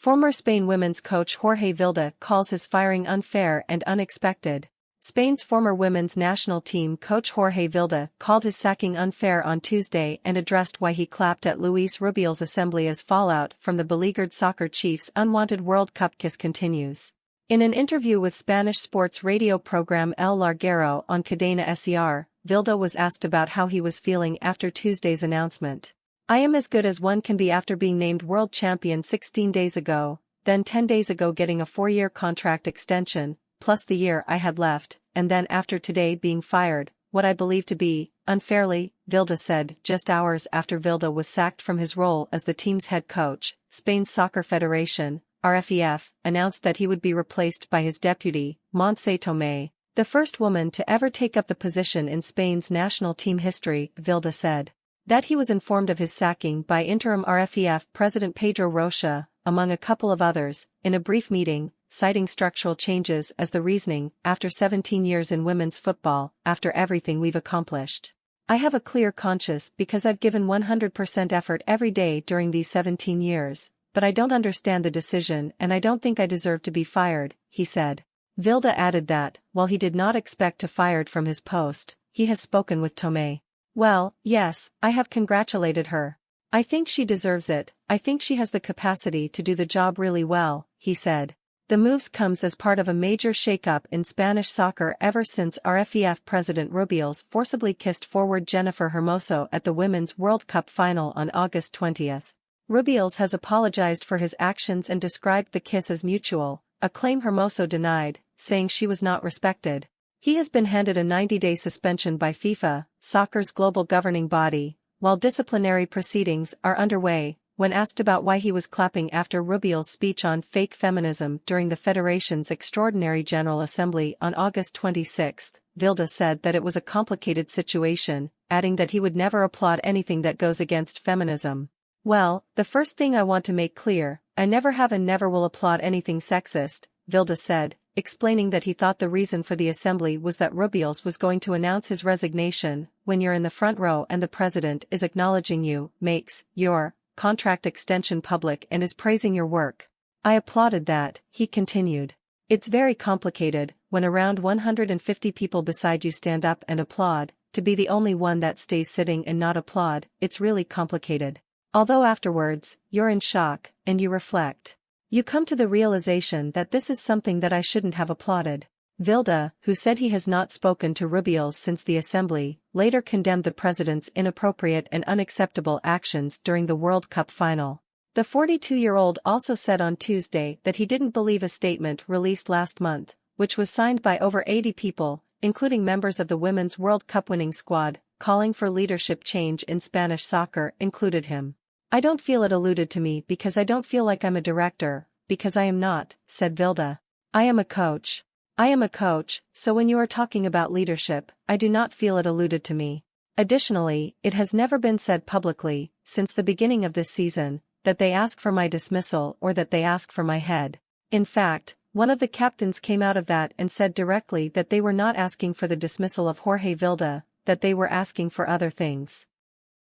Former Spain women's coach Jorge Vilda calls his firing unfair and unexpected. Spain's former women's national team coach Jorge Vilda called his sacking unfair on Tuesday and addressed why he clapped at Luis Rubiales' assembly as fallout from the beleaguered soccer chief's unwanted World Cup kiss continues. In an interview with Spanish sports radio program El Larguero on Cadena SER, Vilda was asked about how he was feeling after Tuesday's announcement. "I am as good as one can be after being named world champion 16 days ago, then 10 days ago getting a 4-year contract extension, plus the year I had left, and then after today being fired, what I believe to be, unfairly," Vilda said just hours after Vilda was sacked from his role as the team's head coach. Spain's Soccer Federation, RFEF, announced that he would be replaced by his deputy, Montse Tomé, the first woman to ever take up the position in Spain's national team history. Vilda said that he was informed of his sacking by interim RFEF President Pedro Rocha, among a couple of others, in a brief meeting, citing structural changes as the reasoning. "After 17 years in women's football, after everything we've accomplished, I have a clear conscience because I've given 100% effort every day during these 17 years, but I don't understand the decision and I don't think I deserve to be fired," he said. Vilda added that, while he did not expect to be fired from his post, he has spoken with Tomé. "Well, yes, I have congratulated her. I think she deserves it. I think she has the capacity to do the job really well," he said. The moves comes as part of a major shake-up in Spanish soccer ever since RFEF President Rubiales forcibly kissed forward Jennifer Hermoso at the Women's World Cup final on August 20. Rubiales has apologized for his actions and described the kiss as mutual, a claim Hermoso denied, saying she was not respected. He has been handed a 90-day suspension by FIFA, soccer's global governing body, while disciplinary proceedings are underway. When asked about why he was clapping after Rubiales' speech on fake feminism during the Federation's Extraordinary General Assembly on August 26, Vilda said that it was a complicated situation, adding that he would never applaud anything that goes against feminism. "Well, the first thing I want to make clear, I never have and never will applaud anything sexist," Vilda said, explaining that he thought the reason for the assembly was that Rubiales was going to announce his resignation. "When you're in the front row and the president is acknowledging you, makes your contract extension public and is praising your work, I applauded that," he continued. "It's very complicated, when around 150 people beside you stand up and applaud, to be the only one that stays sitting and not applaud. It's really complicated. Although afterwards, you're in shock, and you reflect. You come to the realization that this is something that I shouldn't have applauded." Vilda, who said he has not spoken to Rubiales since the assembly, later condemned the president's inappropriate and unacceptable actions during the World Cup final. The 42-year-old also said on Tuesday that he didn't believe a statement released last month, which was signed by over 80 people, including members of the Women's World Cup winning squad, calling for leadership change in Spanish soccer, included him. "I don't feel it alluded to me because I don't feel like I'm a director, because I am not," said Vilda. I am a coach, so when you are talking about leadership, I do not feel it alluded to me." Additionally, it has never been said publicly, since the beginning of this season, that they ask for my dismissal or that they ask for my head. In fact, one of the captains came out of that and said directly that they were not asking for the dismissal of Jorge Vilda, that they were asking for other things.